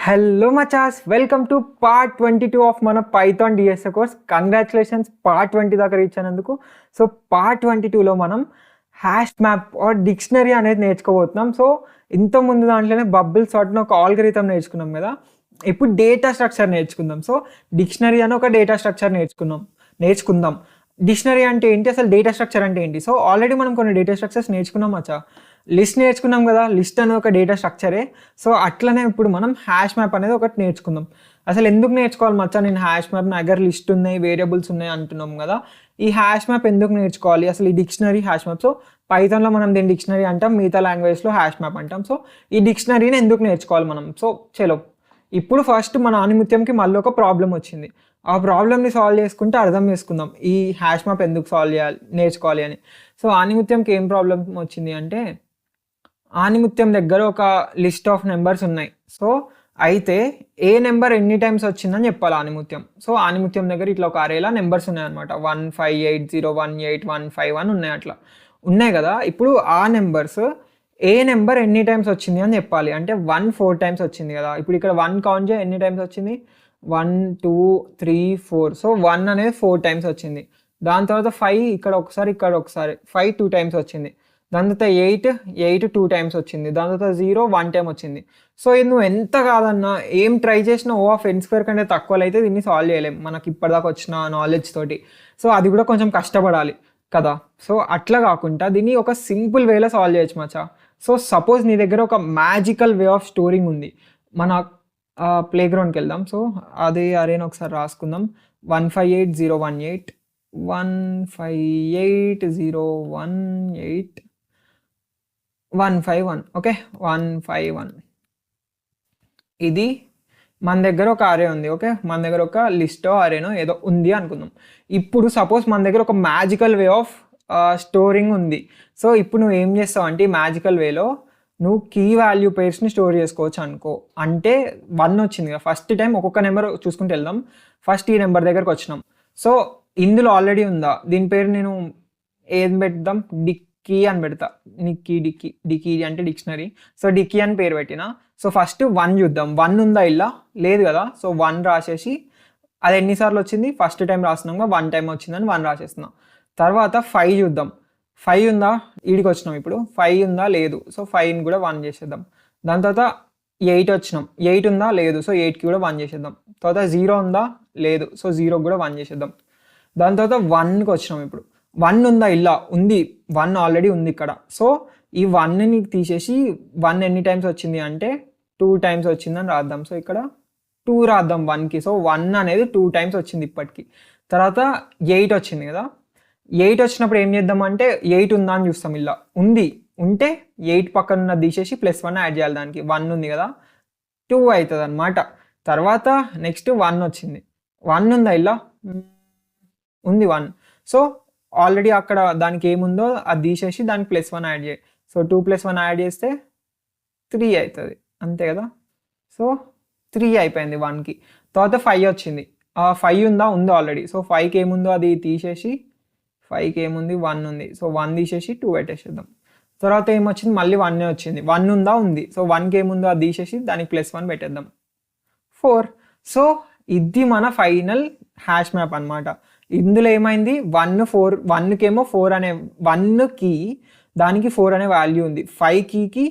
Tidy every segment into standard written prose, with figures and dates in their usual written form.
Hello machas, welcome to part 22 of మన Python DSA course. Congratulations part 20 దాకా reach అయినందుకు. So part 22లో మనం hash map are dictionary అనేది నేర్చుకోబోతున్నాం. So ఇంతకుముందు దాంట్లోనే బబుల్ సార్ట్ ఒక ఆల్గరిథం నేర్చుకున్నాం కదా, ఇప్పుడు డేటా స్ట్రక్చర్ నేర్చుకుందాం. సో డిక్షనరీ అని ఒక డేటా స్ట్రక్చర్ నేర్చుకుందాం. డిక్షనరీ అంటే ఏంటి, అసలు డేటా స్ట్రక్చర్ అంటే ఏంటి? సో ఆల్రెడీ మనం కొన్ని డేటా స్ట్రక్చర్స్ నేర్చుకున్నాం మచ్చా. లిస్ట్ నేర్చుకున్నాం కదా, లిస్ట్ అనేది ఒక డేటా స్ట్రక్చరే. సో అట్లనే ఇప్పుడు మనం హ్యాష్ మ్యాప్ అనేది ఒకటి నేర్చుకుందాం. అసలు ఎందుకు నేర్చుకోవాలి మచ్చా? నేను హ్యాష్ మ్యాప్ నా దగ్గర లిస్ట్ ఉన్నాయి, వేరియబుల్స్ ఉన్నాయి అంటున్నాం కదా, ఈ హ్యాష్ మ్యాప్ ఎందుకు నేర్చుకోవాలి? అసలు ఈ డిక్షనరీ హ్యాష్ మ్యాప్. సో పైథాన్లో మనం దీన్ని డిక్షనరీ అంటాం, మిగతా లాంగ్వేజ్లో హ్యాష్ మ్యాప్ అంటాం. సో ఈ డిక్షనరీని ఎందుకు నేర్చుకోవాలి మనం? సో చలో, ఇప్పుడు ఫస్ట్ మన ఆనిముత్యంకి మళ్ళీ ఒక ప్రాబ్లం వచ్చింది. ఆ ప్రాబ్లమ్ని సాల్వ్ చేసుకుంటే అర్థం చేసుకుందాం ఈ హ్యాష్ మ్యాప్ ఎందుకు నేర్చుకోవాలి అని. సో ఆనిముత్యంకి ఏం ప్రాబ్లం వచ్చింది అంటే, ఆనిముత్యం దగ్గర ఒక లిస్ట్ ఆఫ్ నెంబర్స్ ఉన్నాయి. సో అయితే ఏ నెంబర్ ఎన్ని టైమ్స్ వచ్చిందని చెప్పాలి ఆనిముత్యం. సో ఆనిముత్యం దగ్గర ఇట్లా ఒక అరేలా నెంబర్స్ ఉన్నాయన్నమాట. 158018151 ఉన్నాయి, అట్లా ఉన్నాయి కదా. ఇప్పుడు ఆ నెంబర్స్ ఏ నెంబర్ ఎన్ని టైమ్స్ వచ్చింది అని చెప్పాలి. అంటే 1 4 టైమ్స్ వచ్చింది కదా. ఇప్పుడు ఇక్కడ 1 కౌంట్ చేయ, ఎన్ని టైమ్స్ వచ్చింది? 1 2 3 4. సో 1 అనేది 4 టైమ్స్ వచ్చింది. దాని తర్వాత 5 ఇక్కడ ఒకసారి 5 2 టైమ్స్ వచ్చింది. దాని తర్వాత 8 2 టైమ్స్ వచ్చింది. దాని తర్వాత 0 1 టైం వచ్చింది. సో ఇది నువ్వు ఎంత కాదన్నా ఏం ట్రై చేసినా O(n)² కంటే తక్కువలో అయితే దీన్ని సాల్వ్ చేయలేం మనకి ఇప్పటిదాకా వచ్చిన నాలెడ్జ్ తోటి. సో అది కూడా కొంచెం కష్టపడాలి కదా. సో అట్లా కాకుండా దీన్ని ఒక సింపుల్ వేలో సాల్వ్ చేయొచ్చు మచ్చా. సో సపోజ్ నీ దగ్గర ఒక మ్యాజికల్ వే ఆఫ్ స్టోరింగ్ ఉంది. మన ప్లే గ్రౌండ్కి వెళ్దాం. సో అదే అరేని ఒకసారి రాసుకుందాం. 158018158 151. ఓకే, 151 ఇది మన దగ్గర ఒక అరే ఉంది. ఓకే, మన దగ్గర ఒక లిస్టో అరేనో ఏదో ఉంది అనుకుందాం. ఇప్పుడు సపోజ్ మన దగ్గర ఒక మ్యాజికల్ వే ఆఫ్ స్టోరింగ్ ఉంది. సో ఇప్పుడు నువ్వు ఏం చేస్తావు అంటే, ఈ మ్యాజికల్ వేలో నువ్వు కీ వాల్యూ పేర్స్ని స్టోర్ చేసుకోవచ్చు అనుకో. అంటే 1 వచ్చింది కదా, ఫస్ట్ టైం ఒక్కొక్క నెంబర్ చూసుకుంటూ వెళ్దాం. ఫస్ట్ ఈ నెంబర్ దగ్గరకు వచ్చినాం. సో ఇందులో ఆల్రెడీ ఉందా, దీని పేరు నేను ఏం పెడదాం, డిక్కీ అని పెడతా. డిక్కీ అంటే డిక్షనరీ. సో డిక్కీ అని పేరు పెట్టినా. సో ఫస్ట్ 1 చూద్దాం, 1 ఉందా ఇలా, లేదు కదా. సో 1 రాసేసి అది ఎన్నిసార్లు వచ్చింది, ఫస్ట్ టైం రాసినాం కదా, 1 టైం వచ్చిందని 1 రాసేస్తున్నాం. తర్వాత 5 చూద్దాం, 5 ఉందా, ఈడికి వచ్చినాం. ఇప్పుడు 5 ఉందా, లేదు. సో 5ని కూడా 1 చేసేద్దాం. దాని తర్వాత 8 వచ్చినాం, 8 ఉందా, లేదు. సో 8కి కూడా 1 చేసేద్దాం. తర్వాత 0 ఉందా, లేదు. సో 0కి కూడా 1 చేసేద్దాం. దాని తర్వాత 1కి వచ్చినాం. ఇప్పుడు 1 ఉందా, ఇలా ఉంది. 1 ఆల్రెడీ ఉంది ఇక్కడ. సో ఈ 1ని తీసేసి 1 ఎన్ని టైమ్స్ వచ్చింది అంటే 2 టైమ్స్ వచ్చిందని రాద్దాం. సో ఇక్కడ 2 రాద్దాం 1కి. సో 1 అనేది 2 టైమ్స్ వచ్చింది ఇప్పటికి. తర్వాత 8 వచ్చింది కదా. 8 వచ్చినప్పుడు ఏం చేద్దాం అంటే, 8 ఉందా అని చూస్తాం. ఇలా ఉంటే 8 పక్కన ఉన్న తీసేసి +1 యాడ్ చేయాలి దానికి. 1 ఉంది కదా, 2 అవుతుంది అనమాట. తర్వాత నెక్స్ట్ 1 వచ్చింది. 1 ఉందా, ఇలా ఉంది 1. సో ఆల్రెడీ అక్కడ దానికి ఏముందో అది తీసేసి దానికి +1 యాడ్ చేయాలి. సో 2 + 1 యాడ్ చేస్తే 3 అవుతుంది, అంతే కదా. సో 3 అయిపోయింది 1కి. తర్వాత 5 వచ్చింది. 5 ఉందా, ఉంది ఆల్రెడీ. సో 5కి ఏముందో అది తీసేసి, 5కి ఏముంది, 1 ఉంది. సో 1 తీసేసి 2 పెట్టేసేద్దాం. తర్వాత ఏమొచ్చింది, మళ్ళీ 1 వచ్చింది. 1 ఉందా, ఉంది. సో 1కి ఏముందో అది తీసేసి దానికి +1 పెట్టేద్దాం, 4. సో ఇది మన ఫైనల్ హ్యాష్ మ్యాప్ అనమాట. ఇందులో ఏమైంది, 1కేమో 4 అనే 1కి దానికి 4 అనే వాల్యూ ఉంది. 5కి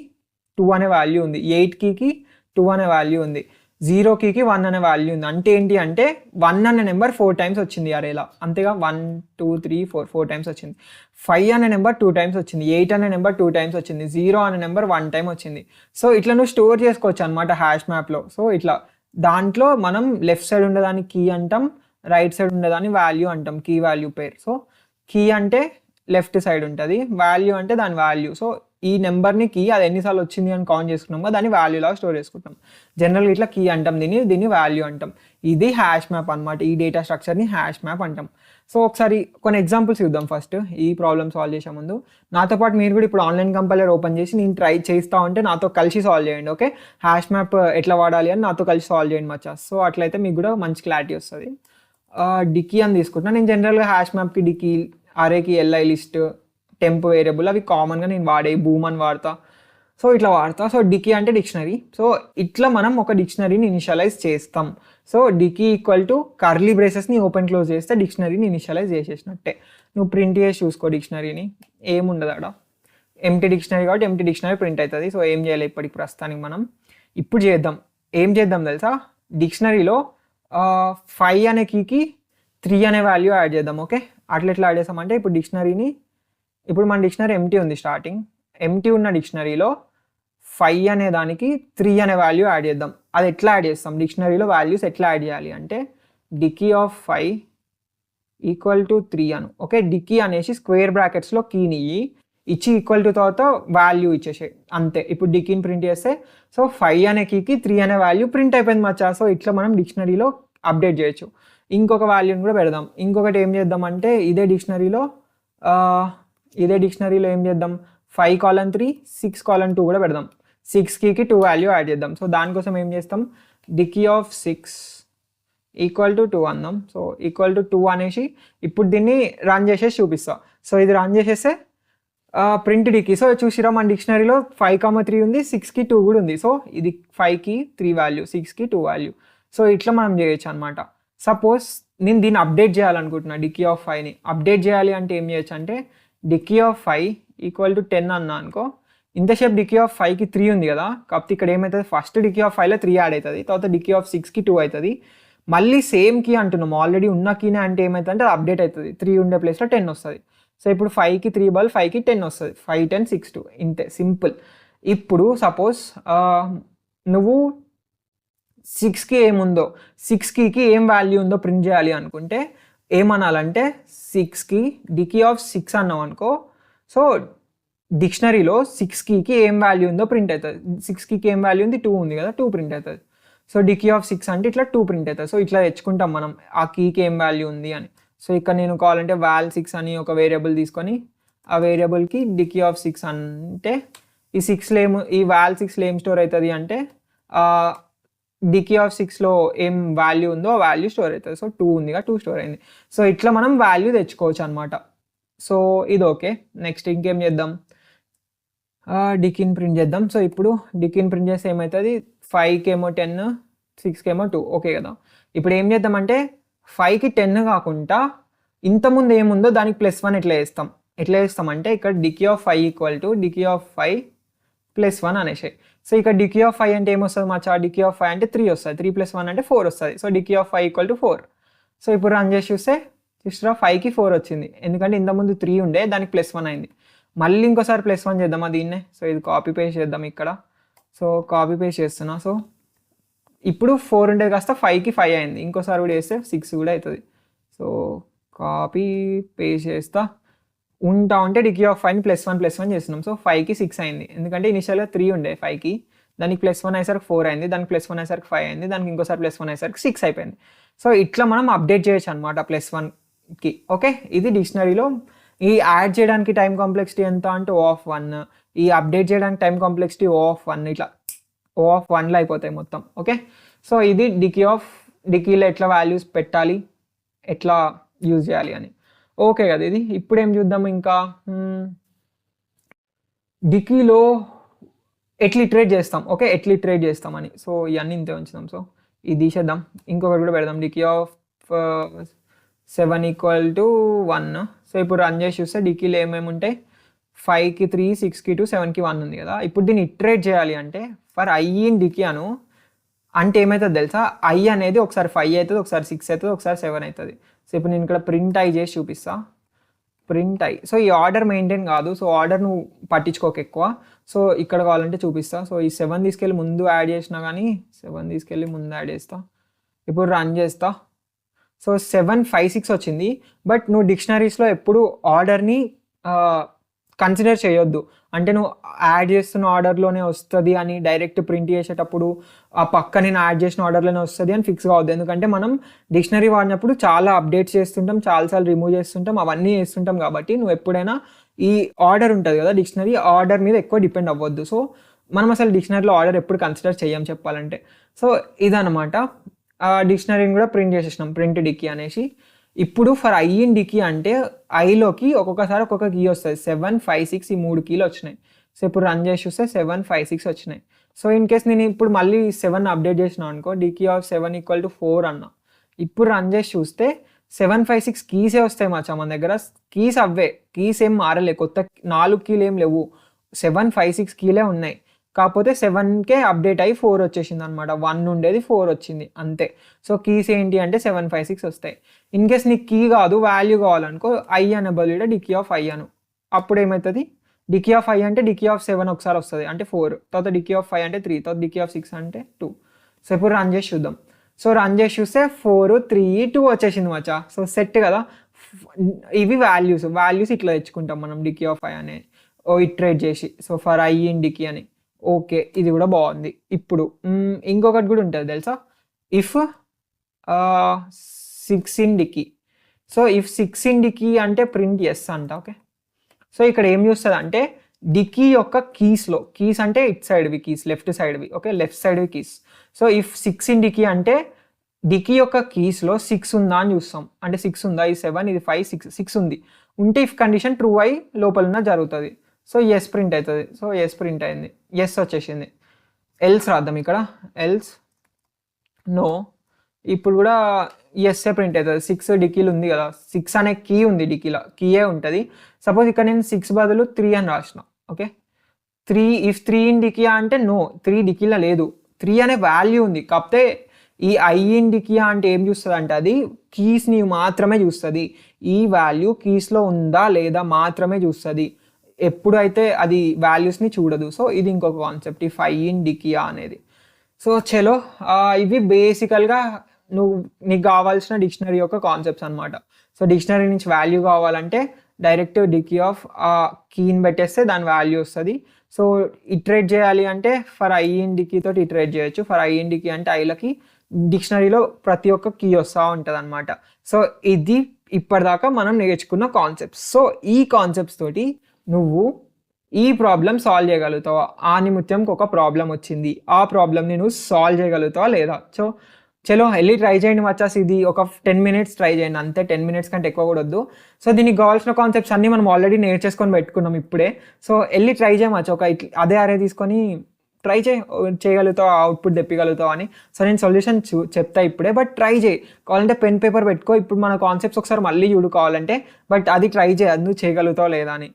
2 అనే వాల్యూ ఉంది. 8కి 2 అనే వాల్యూ ఉంది. 0కి 1 అనే వాల్యూ ఉంది. అంటే ఏంటి అంటే 1 అనే నెంబర్ 4 టైమ్స్ వచ్చింది అరేలా, అంతేగా. 1 2 3 4 టైమ్స్ వచ్చింది. 5 అనే నెంబర్ 2 టైమ్స్ వచ్చింది. 8 అనే నెంబర్ 2 టైమ్స్ వచ్చింది. 0 అనే నెంబర్ 1 టైం వచ్చింది. సో ఇట్లా నువ్వు స్టోర్ చేసుకోవచ్చు అనమాట హ్యాష్ మ్యాప్లో. సో ఇట్లా దాంట్లో మనం లెఫ్ట్ సైడ్ ఉండేదాన్ని కీ అంటాం, రైట్ సైడ్ ఉండేదాన్ని వాల్యూ అంటాం, కీ వాల్యూ పేర్. సో కీ అంటే లెఫ్ట్ సైడ్ ఉంటుంది, వాల్యూ అంటే దాని వాల్యూ. సో ఈ నెంబర్ని కీ అది ఎన్నిసార్లు వచ్చింది అని కౌంట్ చేసుకున్నాం కదా, దాన్ని వాల్యూ లాగా స్టోర్ చేసుకుంటాం. జనరల్గా ఇట్లా కీ అంటాం, దీన్ని వాల్యూ అంటాం. ఇది హ్యాష్ మ్యాప్ అనమాట. ఈ డేటా స్ట్రక్చర్ని హ్యాష్ మ్యాప్ అంటాం. సో ఒకసారి కొన్ని ఎగ్జాంపుల్స్ చూద్దాం ఫస్ట్, ఈ ప్రాబ్లమ్ సాల్వ్ చేసే ముందు. నాతో పాటు మీరు కూడా ఇప్పుడు ఆన్లైన్ కంపైలర్ ఓపెన్ చేసి నేను ట్రై చేస్తా ఉంటే నాతో కలిసి సాల్వ్ చేయండి. ఓకే, హ్యాష్ మ్యాప్ ఎట్లా వాడాలి అని నాతో కలిసి సాల్వ్ చేయండి మచ్చా. సో అట్లయితే మీకు కూడా మంచి క్లారిటీ వస్తుంది. డిక్కీ అని తీసుకుంటున్నా నేను. జనరల్గా హ్యాష్ మ్యాప్కి డిక్కీ, అరేకి li లిస్ట్, టెంప్ వేరియబుల్ అవి కామన్గా నేను వాడే బూమ్ అని వాడతా. సో ఇట్లా వాడతా. సో డికీ అంటే డిక్షనరీ. సో ఇట్లా మనం ఒక డిక్షనరీని ఇనిషియలైజ్ చేస్తాం. So dicky equal to curly బ్రేసెస్ని ఓపెన్ క్లోజ్ చేస్తే డిక్షనరీని ఇనిషియలైజ్ చేసేసినట్టే. నువ్వు ప్రింట్ చేసి చూసుకో డిక్షనరీని, ఏముండదు అక్కడ. ఎంటీ డిక్షనరీ కాబట్టి ఎంటీ డిక్షనరీ ప్రింట్ అవుతుంది. సో ఏం చేయాలి ఇప్పటికి ప్రస్తుతానికి మనం ఇప్పుడు చేద్దాం. ఏం చేద్దాం తెలుసా, డిక్షనరీలో 5 అనే కీకి 3 అనే వాల్యూ యాడ్ చేద్దాం. ఓకే, అట్లా ఎట్లా యాడ్ చేస్తామంటే ఇప్పుడు డిక్షనరీని, ఇప్పుడు మన డిక్షనరీ ఎంటీ ఉంది స్టార్టింగ్, ఎంటీ ఉన్న డిక్షనరీలో 5 అనే దానికి 3 అనే వాల్యూ యాడ్ చేద్దాం. అది ఎట్లా యాడ్ చేస్తాం, డిక్షనరీలో వాల్యూస్ ఎట్లా యాడ్ చేయాలి అంటే dicky of 5 equal to 3 Anu. Okay, dicky అనేసి స్క్వేర్ బ్రాకెట్స్లో కీని ఇచ్చి ఈక్వల్ టు తర్వాత వాల్యూ ఇచ్చేసే అంతే. ఇప్పుడు డికీని ప్రింట్ చేస్తే సో 5 అనే కీకి 3 అనే వాల్యూ ప్రింట్ అయిపోయింది మచ్చా. సో ఇట్లా మనం డిక్షనరీలో అప్డేట్ చేయొచ్చు. ఇంకొక వాల్యూని కూడా పెడదాం. ఇంకొకటి ఏం చేద్దాం అంటే ఇదే డిక్షనరీలో ఏం చేద్దాం, 5:3 6:2 కూడా పెడదాం. 6 కీకి 2 వాల్యూ యాడ్ చేద్దాం. సో దానికోసం ఏం చేస్తాం, డికీ ఆఫ్ 6 ఈక్వల్ టు 2 అందాం. సో ఈక్వల్ టు 2 అనేసి ఇప్పుడు దీన్ని రన్ చేసేసి చూపిస్తా. సో ఇది రన్ చేసేస్తే ప్రింట్ డికీ. సో చూసిరా మన డిక్షనరీలో 5,3 ఉంది, 6కి 2 కూడా ఉంది. సో ఇది 5కి 3 వాల్యూ, 6కి 2 వాల్యూ. సో ఇట్లా మనం చేయొచ్చు అనమాట. సపోజ్ నేను దీన్ని అప్డేట్ చేయాలనుకుంటున్నా, డికీ ఆఫ్ 5ని అప్డేట్ చేయాలి అంటే ఏం చేయొచ్చు అంటే డికీ ఆఫ్ 5 ఈక్వల్ టు 10 అన్నా అనుకో. ఇంతసేపు డికీ ఆఫ్ 5కి 3 ఉంది కదా, కాకపోతే ఇక్కడ ఏమవుతుంది, ఫస్ట్ డికీ ఆఫ్ 5లో 3 యాడ్ అవుతుంది, తర్వాత డికీ ఆఫ్ 6కి 2 అవుతుంది. మళ్ళీ సేమ్ కీ అంటున్నాం, ఆల్రెడీ ఉన్న కీనే అంటే ఏమవుతుంది అంటే అది అప్డేట్ అవుతుంది, 3 ఉండే ప్లేస్లో 10 వస్తుంది. సో ఇప్పుడు 5కి 3 బదులు 5కి 10 వస్తుంది, 5 10 6 2 ఇంతే సింపుల్. ఇప్పుడు సపోజ్ నువ్వు 6కి ఏముందో, 6 కీకి ఏం వాల్యూ ఉందో ప్రింట్ చేయాలి అనుకుంటే ఏమనాలంటే 6కి డికీ ఆఫ్ 6 అన్నావు అనుకో. సో డిక్షనరీలో 6 కీకి ఏం వాల్యూ ఉందో ప్రింట్ అవుతుంది. 6 కీకి ఏం వాల్యూ ఉంది, 2 ఉంది కదా, 2 ప్రింట్ అవుతుంది. సో డికీ ఆఫ్ 6 అంటే ఇట్లా 2 ప్రింట్ అవుతుంది. సో ఇట్లా తెచ్చుకుంటాం మనం ఆ కీకి ఏం వాల్యూ ఉంది అని. సో ఇక్కడ నేను కావాలంటే val 6 అని ఒక వేరియబుల్ తీసుకొని ఆ వేరియబుల్కి డికీ ఆఫ్ 6 అంటే ఈ 6లో ఈ val 6లో ఏం స్టోర్ అవుతుంది అంటే డికీ ఆఫ్ 6లో ఏం వాల్యూ ఉందో ఆ వాల్యూ స్టోర్ అవుతుంది. సో 2 ఉందిగా, 2 స్టోర్ అయింది. సో ఇట్లా మనం వాల్యూ తెచ్చుకోవచ్చు అనమాట. సో ఇది ఓకే. నెక్స్ట్ ఇంకేం చేద్దాం, డికీని ప్రింట్ చేద్దాం. సో ఇప్పుడు డికీని ప్రింట్ చేస్తే ఏమవుతుంది, 5కి ఏమో 10, 6కి ఏమో 2 ఓకే కదా. ఇప్పుడు ఏం చేద్దామంటే 5కి 10 కాకుండా ఇంతకుముందు ఏముందో దానికి +1 ఎట్లా చేస్తామంటే ఇక్కడ dicky of 5 equal to dicky of 5 +1 అనేసి. సో ఇక్కడ డికీ ఆఫ్ 5 అంటే ఏమొస్తుంది మచ్చా, డికీ ఆఫ్ 5 అంటే 3 వస్తుంది, 3 + 1 అంటే 4 వస్తుంది. So dicky of 5 equal to 4. So ఇప్పుడు రన్ చేసి చూస్తే చూస్తారా 5కి 4 వచ్చింది, ఎందుకంటే ఇంతకుముందు 3 ఉండే దానికి +1 అయింది. మళ్ళీ ఇంకోసారి +1 చేద్దామా దీన్నే. సో ఇది కాపీ పేస్ట్ చేద్దాం ఇక్కడ. సో కాపీ పేస్ట్ చేస్తున్నా. సో ఇప్పుడు 4 ఉండేది కాస్త 5కి 5 అయింది, ఇంకోసారి కూడా వేస్తే 6 కూడా అవుతుంది. సో కాపీ పేస్ట్ చేస్తా ఉంటా ఉంటే డికీ ఆఫ్ 5ని +1 చేస్తున్నాం. సో 5కి 6 అయింది, ఎందుకంటే ఇనిషియల్గా 3 ఉండే 5కి, దానికి +1 అయ్యేసరికి 4 అయింది, దానికి +1 అయ్యేసరికి 5 అయింది, దానికి ఇంకోసారి +1 అయ్యేసరికి 6 అయిపోయింది. సో ఇట్లా మనం అప్డేట్ చేయొచ్చు అనమాట +1కి. ఓకే, ఇది డిక్షనరీలో ఈ యాడ్ చేయడానికి టైం కాంప్లెక్సిటీ ఎంత అంటే O(1), ఈ అప్డేట్ చేయడానికి టైం కాంప్లెక్సిటీ O(1), ఇట్లా O(1)లో అయిపోతాయి మొత్తం. ఓకే, సో ఇది డికీలో ఎట్లా వాల్యూస్ పెట్టాలి, ఎట్లా యూజ్ చేయాలి అని. ఓకే కదా ఇది. ఇప్పుడు ఏం చూద్దాం ఇంకా, డికీలో ఎట్లా ఇటరేట్ చేస్తాం. ఓకే, ఎట్లా ఇటరేట్ చేస్తామని. సో ఇవన్నీ ఇంతే ఉంచుదాం. సో ఇది తీసేద్దాం, ఇంకొకటి కూడా పెడదాం, dicky of 7 equal to 1. So ఇప్పుడు రన్ చేసి చూస్తే డికీలో ఏమేమి ఉంటాయి, 5కి 3, 6కి 2, 7కి 1 ఉంది కదా. ఇప్పుడు దీన్ని ఇటరేట్ చేయాలి అంటే ఫర్ i ఇన్ డికీ అను అంటే ఏమవుతుంది తెలుసా, i అనేది ఒకసారి 5 అవుతుంది, ఒకసారి 6 అవుతుంది, ఒకసారి 7 అవుతుంది. సో ఇప్పుడు నేను ఇక్కడ ప్రింట్ i చేసి చూపిస్తా, ప్రింట్ i. సో ఈ ఆర్డర్ మెయింటైన్ కాదు, సో ఆర్డర్ నువ్వు పట్టించుకోక ఎక్కువ. సో ఇక్కడ కావాలంటే చూపిస్తా. సో ఈ 7 తీసుకెళ్ళి ముందు యాడ్ చేసినా కానీ 7 తీసుకెళ్ళి ముందు యాడ్ చేస్తా. ఇప్పుడు రన్ చేస్తా. సో 7 5 6 వచ్చింది. బట్ నువ్వు డిక్షనరీస్లో ఎప్పుడు ఆర్డర్ని కన్సిడర్ చేయొద్దు. అంటే నువ్వు యాడ్ చేస్తున్న ఆర్డర్లోనే వస్తుంది అని డైరెక్ట్ ప్రింట్ చేసేటప్పుడు ఆ పక్క నేను యాడ్ చేసిన ఆర్డర్లోనే వస్తుంది అని ఫిక్స్ కావద్దు. ఎందుకంటే మనం డిక్షనరీ వాడినప్పుడు చాలా అప్డేట్స్ చేస్తుంటాం, చాలాసార్లు రిమూవ్ చేస్తుంటాం, అవన్నీ చేస్తుంటాం. కాబట్టి నువ్వు ఎప్పుడైనా ఈ ఆర్డర్ ఉంటుంది కదా డిక్షనరీ, ఆర్డర్ మీద ఎక్కువ డిపెండ్ అవ్వద్దు. సో మనం అసలు డిక్షనరీలో ఆర్డర్ ఎప్పుడు కన్సిడర్ చేయం చెప్పాలంటే. సో ఇదనమాట. డిక్షనరీని కూడా ప్రింట్ చేసేసినాం, ప్రింట్ డికీ అనేసి. ఇప్పుడు ఫర్ i ఇన్ డికీ అంటే ఐలోకి ఒక్కొక్కసారి ఒక్కొక్క కీ వస్తుంది. 7 5 6 ఈ 3 కీలు వచ్చినాయి. సో ఇప్పుడు రన్ చేసి చూస్తే 756 వచ్చినాయి. సో ఇన్ కేస్ నేను ఇప్పుడు మళ్ళీ 7 అప్డేట్ చేసిన అనుకో, డికీ ఆఫ్ 7 = 4 అన్న. ఇప్పుడు రన్ చేసి చూస్తే 756 కీసే వస్తాయి మచ్చా మన దగ్గర. కీస్ అవే, కీస్ ఏం మారలే, కొత్త 4 కీలు ఏం లేవు, 756 కీలే ఉన్నాయి. కాకపోతే 7కే అప్డేట్ అయ్యి 4 వచ్చేసింది అనమాట. 1 ఉండేది 4 వచ్చింది అంతే. సో కీస్ ఏంటి అంటే 756 వస్తాయి. ఇన్ కేస్ నీకు కీ కాదు వాల్యూ కావాలనుకో, ఐ అనే బదులు డికీ ఆఫ్ ఐ అను. అప్పుడు ఏమవుతుంది, డికీ ఆఫ్ ఐ అంటే డికీ ఆఫ్ 7 ఒకసారి వస్తుంది అంటే 4, తర్వాత డికీ ఆఫ్ 5 అంటే 3, తర్వాత డికీ ఆఫ్ 6 అంటే 2. సో ఇప్పుడు రన్ చేసి చూద్దాం. సో రన్ చేసి చూస్తే 4, 3, 2 వచ్చేసింది మచ్చా. సో సెట్ కదా. ఇవి వాల్యూస్ ఇట్లా తెచ్చుకుంటాం మనం డికీ ఆఫ్ ఐ అనే ఇట్రేట్ చేసి. So for i in dicky అని. ఓకే, ఇది కూడా బాగుంది. ఇప్పుడు ఇంకొకటి కూడా ఉంటుంది తెలుసా, if 6 in dicky. So if 6 in dicky అంటే ప్రింట్ ఎస్ అంట. ఓకే, సో ఇక్కడ ఏం చూస్తుంది అంటే డికీ యొక్క కీస్లో, కీస్ అంటే ఇట్ సైడ్వి కీస్, లెఫ్ట్ సైడ్వి. ఓకే, లెఫ్ట్ సైడ్వి keys. So if 6 in dicky అంటే డికీ యొక్క కీస్లో 6 ఉందా అని చూస్తాం. అంటే 6 ఉందా, ఇది 7, ఇది 5, 6 ఉంది. ఉంటే ఇఫ్ కండిషన్ ట్రూ అయి లోపల ఉన్న జరుగుతుంది. సో ఎస్ ప్రింట్ అవుతుంది. సో ఎస్ ప్రింట్ అయింది, ఎస్ వచ్చేసింది. ఎల్స్ రాద్దాం ఇక్కడ, ఎల్స్ నో. ఇప్పుడు కూడా ఎస్ఏ ప్రింట్ అవుతుంది. 6 డికీలు ఉంది కదా, 6 అనే కీ ఉంది డికీలో, కీయే ఉంటుంది. సపోజ్ ఇక్కడ నేను 6 బదులు 3 అని రాసిన. ఓకే, 3 ఇఫ్ 3 ఇన్ డికీ అంటే నో, 3 డికీలో లేదు, 3 అనే వాల్యూ ఉంది. కాకపోతే ఈ ఐ ఇన్ డికీ అంటే ఏం చూస్తుంది అంటే అది కీస్ని మాత్రమే చూస్తుంది. ఈ వాల్యూ కీస్లో ఉందా లేదా మాత్రమే చూస్తుంది, ఎప్పుడైతే అది వాల్యూస్ని చూడదు. సో ఇది ఇంకొక కాన్సెప్ట్, ఈ 5 ఇన్ డికీ అనేది. సో చలో, ఇవి బేసికల్గా నీకు కావాల్సిన డిక్షనరీ యొక్క కాన్సెప్ట్స్ అనమాట. సో డిక్షనరీ నుంచి వాల్యూ కావాలంటే డైరెక్ట్ డికీ ఆఫ్ కీని పెట్టేస్తే దాని వాల్యూ వస్తుంది. సో ఇటరేట్ చేయాలి అంటే ఫర్ ఐ ఇన్ డికీ తోటి ఇటరేట్ చేయొచ్చు. ఫర్ ఐ ఇన్ డికీ అంటే ఐలకి డిక్షనరీలో ప్రతి ఒక్క కీ వస్తూ ఉంటుంది అనమాట. సో ఇది ఇప్పటిదాకా మనం నేర్చుకున్న కాన్సెప్ట్స్. సో ఈ కాన్సెప్ట్స్ తోటి నువ్వు ఈ ప్రాబ్లం సాల్వ్ చేయగలుగుతావా? ఆ నిమిత్తంకి ఒక ప్రాబ్లం వచ్చింది, ఆ ప్రాబ్లమ్ని నువ్వు సాల్వ్ చేయగలుగుతావా లేదా? సో చలో వెళ్ళి ట్రై చేయండి మచ్చాస్. ఇది ఒక 10 minutes ట్రై చేయండి అంతే, 10 minutes కంటే ఎక్కువ కూడా వద్దు. సో దీనికి కావాల్సిన కాన్సెప్ట్స్ అన్నీ మనం ఆల్రెడీ నేర్చేసుకొని పెట్టుకున్నాం ఇప్పుడే. సో వెళ్ళి ట్రై చేయమచ్చు, ఒక అదే అరే తీసుకొని ట్రై చేయగలుగుతావు, అవుట్పుట్ తెప్పగలుగుతావు అని. సో నేను సొల్యూషన్ చెప్తా ఇప్పుడే, బట్ ట్రై చేయి. కావాలంటే పెన్ పేపర్ పెట్టుకో, ఇప్పుడు మన కాన్సెప్ట్స్ ఒకసారి మళ్ళీ చూడుకోవాలంటే, బట్ అది ట్రై చేయి, అది నువ్వు చేయగలుగుతావు లేదా అని.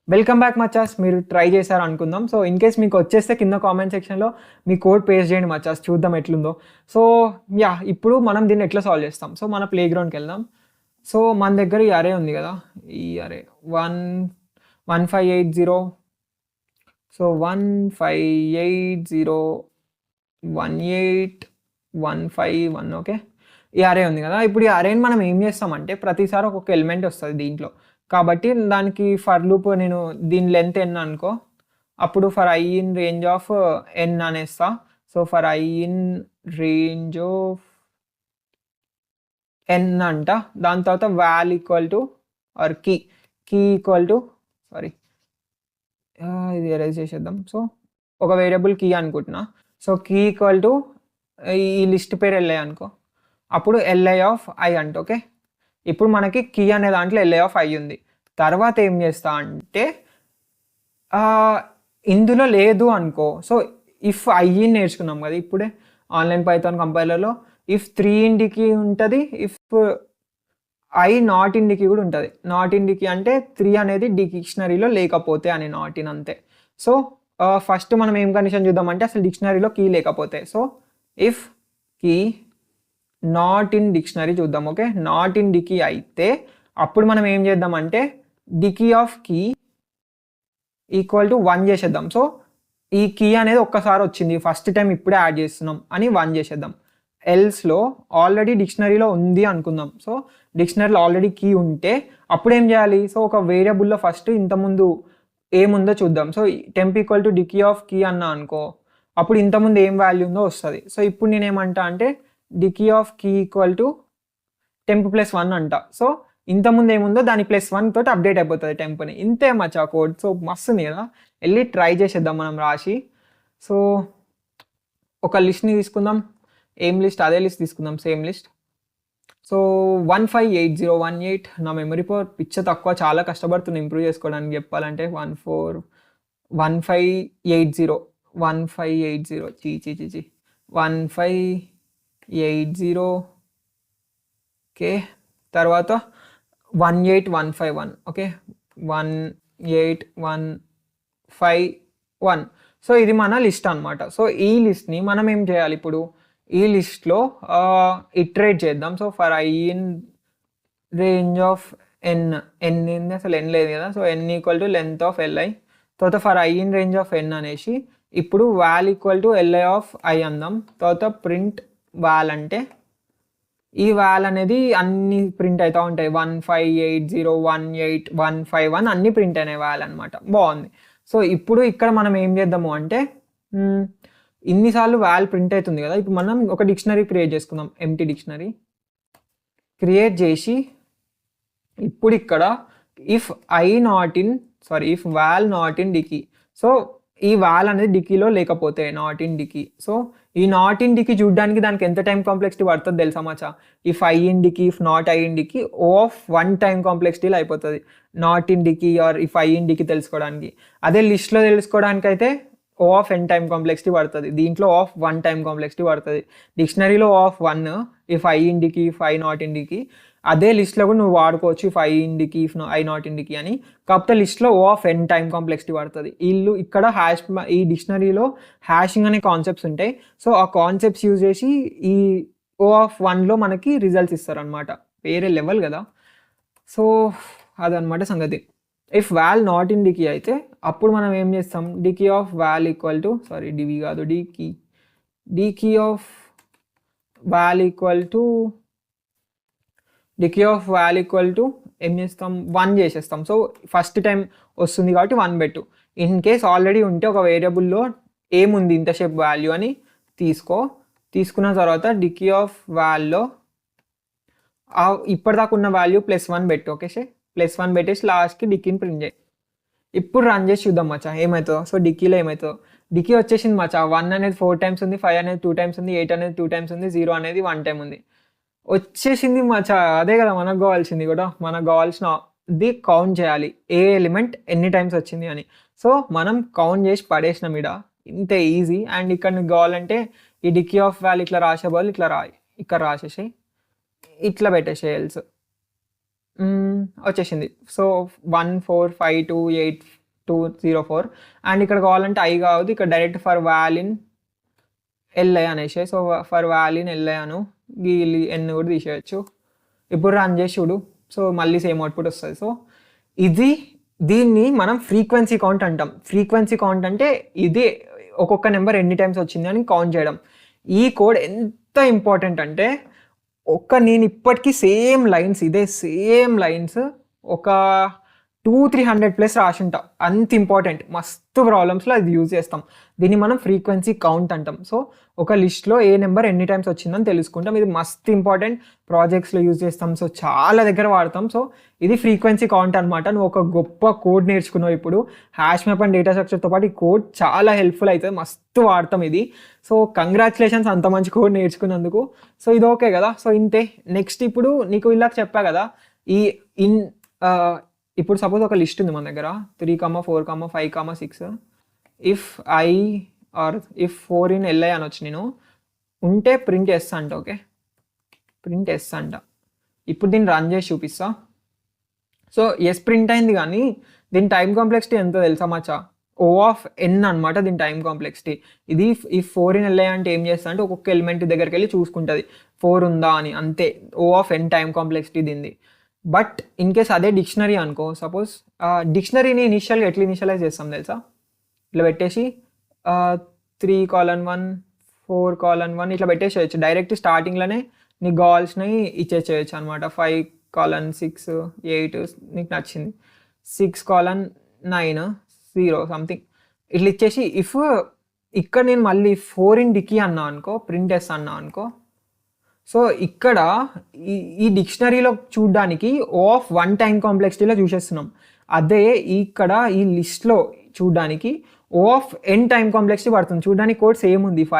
వెల్కమ్ బ్యాక్ మచ్చాస్, మీరు ట్రై చేశారు అనుకుందాం. సో ఇన్ కేస్ మీకు వచ్చేస్తే కింద కామెంట్ సెక్షన్లో మీ కోడ్ పేస్ట్ చేయండి మచ్చాస్, చూద్దాం ఎట్లుందో. సో యా, ఇప్పుడు మనం దీన్ని ఎట్లా సాల్వ్ చేస్తాం. సో మన ప్లే గ్రౌండ్కి వెళ్దాం. సో మన దగ్గర ఈ అరే ఉంది కదా, ఈ అరే 1580. సో 15801815 ఓకే, ఈ అరే ఉంది కదా. ఇప్పుడు ఈ అరేని మనం ఏం చేస్తామంటే ప్రతిసారి ఒక్కొక్క ఎలిమెంట్ వస్తుంది దీంట్లో. కాబట్టి దానికి ఫర్ లూప్ నేను దీని లెంత్ ఎన్ అనుకో, అప్పుడు for i in range of n అనేస్తా. So for i in range of n అంట. దాని తర్వాత val equal to or key equal to ఇది ఎరేజ్ చేసేద్దాం. సో ఒక వేరియబుల్ కీ అనుకుంటున్నా. సో కీ ఈక్వల్ టు ఈ లిస్ట్ పేరు ఎల్ఐ అనుకో, అప్పుడు ఎల్ఐ ఆఫ్ ఐ అంట. ఓకే, ఇప్పుడు మనకి కీ అనే దాంట్లో ఎల్ఐ ఆఫ్ ఐ ఉంది. తర్వాత ఏం చేస్తా అంటే ఇందులో లేదు అనుకో, సో ఇఫ్ ఐ నేర్చుకున్నాం కదా ఇప్పుడే ఆన్లైన్ పైథాన్ కంపైలర్లో. ఇఫ్ 3 ఇన్ డికీ ఉంటుంది, if i not in dicky కూడా ఉంటుంది. నాట్ ఇన్ డికీ అంటే 3 అనేది డిక్షనరీలో లేకపోతే అని నాట్ ఇన్ అంతే. సో ఫస్ట్ మనం ఏం కండిషన్ చూద్దామంటే అసలు డిక్షనరీలో కీ లేకపోతే. So if key not in dictionary చూద్దాం. ఓకే, నాట్ ఇన్ డికీ అయితే అప్పుడు మనం ఏం చేద్దామంటే dicky of key equal to 1 చేసేద్దాం. సో ఈ కీ అనేది ఒక్కసారి వచ్చింది, ఫస్ట్ టైం ఇప్పుడే యాడ్ చేస్తున్నాం అని 1 చేసేద్దాం. ఎల్స్లో ఆల్రెడీ డిక్షనరీలో ఉంది అనుకుందాం. సో డిక్షనరీలో ఆల్రెడీ కీ ఉంటే అప్పుడు ఏం చేయాలి? సో ఒక వేరియబుల్లో ఫస్ట్ ఇంతకుముందు ఏముందో చూద్దాం. So temp equal to dicky of key అన్నా అనుకో, అప్పుడు ఇంతకుముందు ఏం వాల్యూ ఉందో వస్తుంది. సో ఇప్పుడు నేనేమంటా అంటే dicky of key equal to temp +1 అంట. సో ఇంతకుముందు ఏముందో దాని +1 తోటి అప్డేట్ అయిపోతుంది టెంప్ని. ఇంతే మచ్చా కోడ్. సో మస్తుంది కదా, వెళ్ళి ట్రై చేసేద్దాం మనం రాసి. సో ఒక లిస్ట్ని తీసుకుందాం. ఏం లిస్ట్? అదే లిస్ట్ తీసుకుందాం, సేమ్ లిస్ట్. సో 158018 నా మెమరీ పవర్ పిచ్చ తక్కువ, చాలా కష్టపడుతున్నా ఇంప్రూవ్ చేసుకోవడానికి చెప్పాలంటే. 14 1580 1580 చీ 1580 ఓకే. తర్వాత 18151 ఓకే 18151. సో ఇది మన లిస్ట్ అనమాట. సో ఈ లిస్ట్ని మనం ఏం చేయాలి ఇప్పుడు, ఈ లిస్ట్లో ఇటరేట్ చేద్దాం. So for i in range of n ఏంది అసలు ఎన్ లేదు కదా. So n equal to length of li. తర్వాత for i in range of n అనేసి ఇప్పుడు val equal to li of i అందాం. తర్వాత ప్రింట్ వాల్ అంటే ఈ వాల్ అనేది అన్ని ప్రింట్ అవుతూ ఉంటాయి. 1580 18151 అన్ని ప్రింట్ అయినాయి వాల్ అనమాట. బాగుంది. సో ఇప్పుడు ఇక్కడ మనం ఏం చేద్దాము అంటే ఇన్నిసార్లు వాల్ ప్రింట్ అవుతుంది కదా, ఇప్పుడు మనం ఒక డిక్షనరీ క్రియేట్ చేసుకుందాం. ఎంటీ డిక్షనరీ క్రియేట్ చేసి ఇప్పుడు ఇక్కడ if val not in dicky. So ఈ వాల్ అనేది డికీలో లేకపోతే నాట్ ఇన్ డికీ. సో ఈ నాట్ ఇన్ డికీ చూడడానికి దానికి ఎంత టైం కాంప్లెక్సిటీ పడుతుంది తెలుసా మచ్చా? If i in dicky, if not i in dicky, O of 1 time కాంప్లెక్సిటీలో అయిపోతుంది not in dicky or if i in dicky తెలుసుకోవడానికి. అదే లిస్ట్లో తెలుసుకోవడానికి అయితే O of n time complexity పడుతుంది. దీంట్లో ఆఫ్ 1 టైం కాంప్లెక్సిటీ పడుతుంది. డిక్షనరీలో of 1 if i in dicky, if i not in dicky. అదే లిస్ట్లో కూడా నువ్వు వాడుకోవచ్చు if i in dicky, if i not in dicky అని. కాకపోతే లిస్ట్లో O of n time complexity పడుతుంది. ఇక్కడ ఈ డిక్షనరీలో హ్యాషింగ్ అనే కాన్సెప్ట్స్ ఉంటాయి. సో ఆ కాన్సెప్ట్స్ యూజ్ చేసి ఈ ఓ ఆఫ్ 1లో మనకి రిజల్ట్స్ ఇస్తారనమాట. వేరే లెవెల్ కదా. సో అదనమాట సంగతి. If val not in dicky అయితే అప్పుడు మనం ఏం చేస్తాం, dicky of val equal to డివి కాదు dicky of val equal to ఏం చేస్తాం, 1 చేసేస్తాం. సో ఫస్ట్ టైం వస్తుంది కాబట్టి 1 పెట్టు. ఇన్ కేస్ ఆల్రెడీ ఉంటే ఒక వేరియబుల్లో ఏముంది ఇంతసేపు వాల్యూ అని తీసుకున్న తర్వాత డికీ ఆఫ్ వాల్లో ఇప్పటిదాకా ఉన్న వాల్యూ +1 పెట్టు. ఓకే +1 పెట్టేసి లాస్ట్కి డికీని ప్రింట్ చేయి. ఇప్పుడు రన్ చేసి చూద్దాం మచ్చా ఏమవుతుందో. సో డికీలో ఏమవుతుందో, డికీ వచ్చేసింది మచ్చా. 1 అనేది 4 టైమ్స్ ఉంది, 5 అనేది 2 టైమ్స్ ఉంది, 8 అనేది 2 టైమ్స్ ఉంది, 0 అనేది 1 టైం ఉంది. వచ్చేసింది మచ్చా. అదే కదా మనకు కావాల్సింది కూడా. మనకు కావాల్సినది కౌంట్ చేయాలి, ఏ ఎలిమెంట్ ఎన్ని టైమ్స్ వచ్చింది అని. సో మనం కౌంట్ చేసి పడేసినాం ఇడ. ఇంతే ఈజీ. అండ్ ఇక్కడ నీకు కావాలంటే ఈ డికీ ఆఫ్ వాల్ ఇట్లా రాసే బదులు ఇట్లా ఇక్కడ రాసేసి ఇట్లా పెట్టేసేయల్స్ వచ్చేసింది. సో 14528 అండ్ ఇక్కడ కావాలంటే ఐ కావద్దు, ఇక్కడ direct for val in li అనేసి. So for val in li అను ఎన్ కూడా తీసేయచ్చు. ఇప్పుడు రన్ చేసి చూడు. సో మళ్ళీ సేమ్ అవుట్పుట్ వస్తుంది. సో దీన్ని మనం ఫ్రీక్వెన్సీ కౌంట్ అంటాం. ఫ్రీక్వెన్సీ కౌంట్ అంటే ఇదే ఒక్కొక్క నెంబర్ ఎన్ని టైమ్స్ వచ్చింది అని కౌంట్ చేయడం. ఈ కోడ్ ఎంత ఇంపార్టెంట్ అంటే నేను ఇప్పటికీ సేమ్ లైన్స్ ఒక 200-300+ రాసింటా. అంత ఇంపార్టెంట్. మస్తు ప్రాబ్లమ్స్లో అది యూజ్ చేస్తాం. దీన్ని మనం ఫ్రీక్వెన్సీ కౌంట్ అంటాం. సో ఒక లిస్ట్లో ఏ నెంబర్ ఎన్ని టైమ్స్ వచ్చిందని తెలుసుకుంటాం. ఇది మస్తు ఇంపార్టెంట్. ప్రాజెక్ట్స్లో యూజ్ చేస్తాం. సో చాలా దగ్గర వాడతాం. సో ఇది ఫ్రీక్వెన్సీ కౌంట్ అనమాట. నువ్వు ఒక గొప్ప కోడ్ నేర్చుకున్నావు ఇప్పుడు. హ్యాష్ మ్యాప్ అండ్ డేటా స్ట్రక్చర్తో పాటు ఈ కోడ్ చాలా హెల్ప్ఫుల్ అవుతుంది. మస్తు వాడతాం ఇది. సో కంగ్రాచులేషన్స్ అంత మంచి కోడ్ నేర్చుకున్నందుకు. సో ఇది ఓకే కదా. సో ఇంతే. నెక్స్ట్ ఇప్పుడు నీకు ఇలా చెప్పా కదా, ఇప్పుడు సపోజ్ ఒక లిస్ట్ ఉంది మన దగ్గర 3, 4, 5, 6. ఇఫ్ 4 ఇన్ ఎల్ఐ అనొచ్చు. నేను ఉంటే ప్రింట్ చేస్తా అంట. ఓకే ప్రింట్ చేస్తా అంట. ఇప్పుడు దీన్ని రన్ చేసి చూపిస్తా. సో ప్రింట్ అయింది, కానీ దీని టైం కాంప్లెక్సిటీ ఎంతో తెలుసా మచ్చా? ఓ ఆఫ్ n అనమాట దీని టైం కాంప్లెక్సిటీ. ఇది ఇఫ్ 4 ఇన్ ఎల్ఐ అంటే ఏం చేస్తా అంటే ఒక్కొక్క ఎలిమెంట్ దగ్గరికి వెళ్ళి చూసుకుంటుంది 4 ఉందా అని. అంతే. ఓ ఆఫ్ n టైం కాంప్లెక్సిటీ దీనిది. బట్ ఇన్ కేస్ అదే డిక్షనరీ అనుకో, సపోజ్ డిక్షనరీని ఇనిషియల్గా ఎట్లా ఇనిషియలైజ్ చేస్తాం తెలుసా? ఇట్లా పెట్టేసి 3:1 4:1 ఇట్లా పెట్టేసేయచ్చు. డైరెక్ట్ స్టార్టింగ్లోనే నీకు కావాల్సినవి ఇచ్చేసేయచ్చు అనమాట. 5:6 8 నీకు నచ్చింది, 6:9 0 సంథింగ్ ఇట్లా ఇచ్చేసి ఇక్కడ నేను మళ్ళీ 4 ఇన్ డికీ అన్నా అనుకో, ప్రింట్ ఎస్ అన్నా అనుకో. సో ఇక్కడ ఈ డిక్షనరీలో చూడడానికి ఓ ఆఫ్ 1 టైం కాంప్లెక్సిటీలో చూసేస్తున్నాం. అదే ఇక్కడ ఈ లిస్ట్లో చూడడానికి ఓ ఆఫ్ n టైం కాంప్లెక్సిటీ పడుతుంది. చూడడానికి కోడ్ సేమ్ ఉంది, ఇఫ్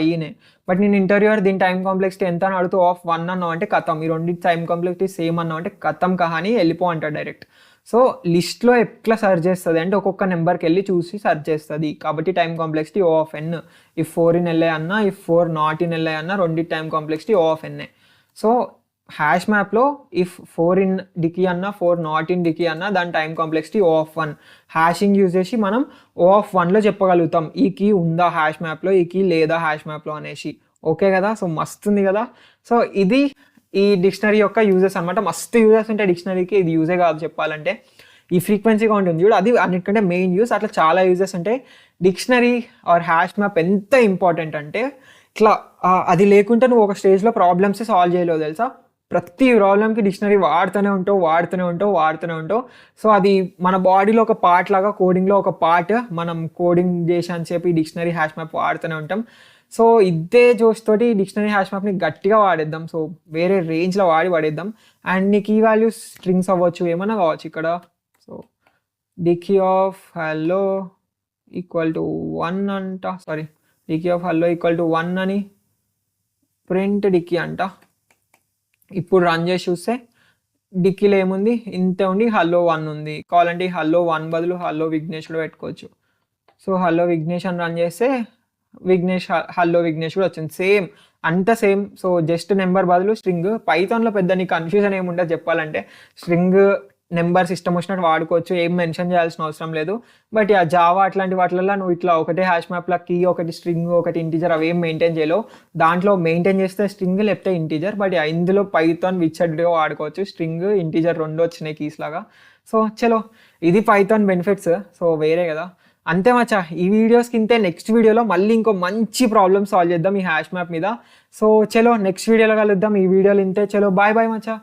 ఐనే. బట్ నేను ఇంటర్వ్యూర్ దీని టైం కాంప్లెక్సిటీ ఎంత అని అడుగుతూ ఆఫ్ 1 అన్నావు అంటే కథం. ఈ రెండు టైం కాంప్లెక్సిటీ సేమ్ అన్నావు అంటే కథం కహాని వెళ్ళిపో అంటాడు డైరెక్ట్. సో లిస్ట్లో ఎట్లా సర్చ్ చేస్తుంది అంటే ఒక్కొక్క నెంబర్కి వెళ్ళి చూసి సర్చ్ చేస్తుంది. కాబట్టి time complexity O of n. If 4 in LA అన్నా, ఇఫ్ 4 not in LA అన్నా, రెండు time complexity O of n. So hash మ్యాప్లో ఇఫ్ 4 in డికీ అన్నా, 4 not in డికీ అన్నా, దాని time complexity O of 1. Hashing use చేసి మనం O of 1లో చెప్పగలుగుతాం ఈ కీ ఉందా హ్యాష్ మ్యాప్లో, ఈ కీ లేదా హ్యాష్ మ్యాప్లో అనేసి. ఓకే కదా, సో మస్తుంది కదా. సో ఇది ఈ డిక్షనరీ యొక్క యూజెస్ అనమాట. మస్తు యూజెస్ ఉంటాయి డిక్షనరీకి, ఇది యూజే కాదు చెప్పాలంటే. ఈ ఫ్రీక్వెన్సీ కౌంట్ ఉంది చూడు, అది అన్నిటికంటే మెయిన్ యూజ్. అట్లా చాలా యూజెస్ ఉంటాయి. డిక్షనరీ ఆర్ హ్యాష్ మ్యాప్ ఎంత ఇంపార్టెంట్ అంటే ఇట్లా అది లేకుంటే నువ్వు ఒక స్టేజ్లో ప్రాబ్లమ్స్ సాల్వ్ చేయలేవు తెలుసా. ప్రతి ప్రాబ్లమ్కి డిక్షనరీ వాడుతూనే ఉంటావు. సో అది మన బాడీలో ఒక పార్ట్ లాగా, కోడింగ్లో ఒక పార్ట్. మనం కోడింగ్ చేసి అని చెప్పి ఈ డిక్షనరీ హ్యాష్ మ్యాప్ వాడుతూనే ఉంటాం. సో ఇదే జోష్ తోటి డిక్షనరీ హ్యాష్ మ్యాప్ని గట్టిగా వాడేద్దాం. సో వేరే రేంజ్లో పడేద్దాం. అండ్ నీ కీ వాల్యూస్ స్ట్రింగ్స్ అవ్వచ్చు, ఏమన్నా కావచ్చు ఇక్కడ. So dicky of hello equal to 1 అంట, sorry dicky of hello equal to 1 అని ప్రింట్ డికీ అంట. ఇప్పుడు రన్ చేసి చూస్తే డిక్కీలో ఏముంది, ఇంతే ఉండి హలో 1 ఉంది. కావాలంటే హలో 1 బదులు హలో విఘ్నేష్ కూడా పెట్టుకోవచ్చు. సో హలో విఘ్నేష్ అని రన్ చేస్తే విఘ్నేష్ హలో విఘ్నేష్ కూడా వచ్చింది. సేమ్ అంత సేమ్. సో జస్ట్ నెంబర్ బదులు స్ట్రింగ్. పైథాన్లో పెద్ద నీకు కన్ఫ్యూజన్ ఏముండదు చెప్పాలంటే. స్ట్రింగ్ నెంబర్ సిస్టమ్ వచ్చినట్టు వాడుకోవచ్చు, ఏం మెన్షన్ చేయాల్సిన అవసరం లేదు. బట్ ఆ జావా అట్లాంటి వాటిల్లో నువ్వు ఇట్లా ఒకటే హ్యాష్ మ్యాప్లో కీ, ఒకటి స్ట్రింగ్, ఒకటి ఇంటీజర్ అవి ఏం మెయింటైన్ చేయలేవు. దాంట్లో మెయింటైన్ చేస్తే స్ట్రింగ్ లేకపోతే ఇంటీజర్. బట్ ఇందులో పైథాన్ విచ్చడ్గా వాడుకోవచ్చు. స్ట్రింగ్ ఇంటీజర్ రెండు వచ్చినాయి కీస్ లాగా. సో చలో ఇది పైథాన్ బెనిఫిట్స్. సో వేరే కదా. అంతే మచ్చా, ఈ వీడియోస్కి ఇంతే. నెక్స్ట్ వీడియోలో మళ్ళీ ఇంకో మంచి ప్రాబ్లమ్ సాల్వ్ చేద్దాం ఈ హ్యాష్ మ్యాప్ మీద. సో చలో నెక్స్ట్ వీడియోలో కలుద్దాం. ఈ వీడియోలో ఇంతే. చలో బాయ్ బాయ్ మచ్చా.